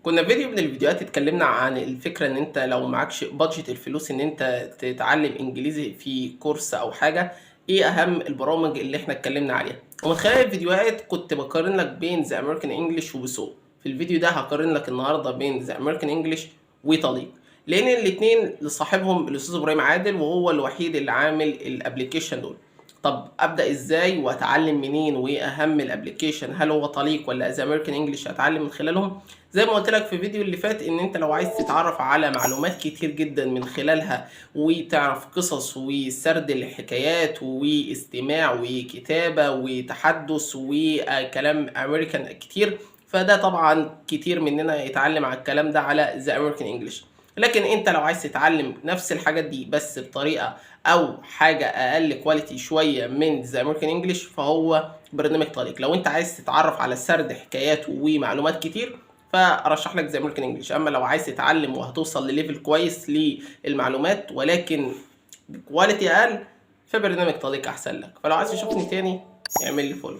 كنا في فيديو من الفيديوهات اتكلمنا عن الفكرة ان انت لو معكش بادجت الفلوس ان انت تتعلم انجليزي في كورس او حاجة. ايه اهم البرامج اللي احنا اتكلمنا عليها؟ ومن خلال الفيديوهات كنت بقارن لك بين ذا امريكان انجلش وبسو. في الفيديو ده هقارن لك النهارده بين ذا امريكان انجلش وطليق، لان الاتنين لصاحبهم الاستاذ ابراهيم عادل وهو الوحيد اللي عامل الابليكيشن دول. طب ابدا ازاي واتعلم منين وايه اهم الابليكيشن؟ هل هو طليق ولا ذا امريكان انجلش اتعلم من خلالهم؟ زي ما قلت لك في الفيديو اللي فات ان انت لو عايز تتعرف على معلومات كتير جدا من خلالها وتعرف قصص وسرد الحكايات واستماع وكتابة وتحدث وكلام امريكان كتير، فده طبعا كتير مننا يتعلم على الكلام ده على ذا امريكان انجلش. لكن انت لو عايز تتعلم نفس الحاجات دي بس بطريقة او حاجة اقل كواليتي شوية من ذا امريكان انجلش فهو برنامج طريق. لو انت عايز تتعرف على سرد حكايات ومعلومات كتير فارشح لك زي امريكان انجلش. اما لو عايز تتعلم وهتوصل لليفل كويس للمعلومات ولكن بكواليتي اقل فبرنامج طليق احسن لك. فلو عايز تشوفني تاني اعمل لي فولو.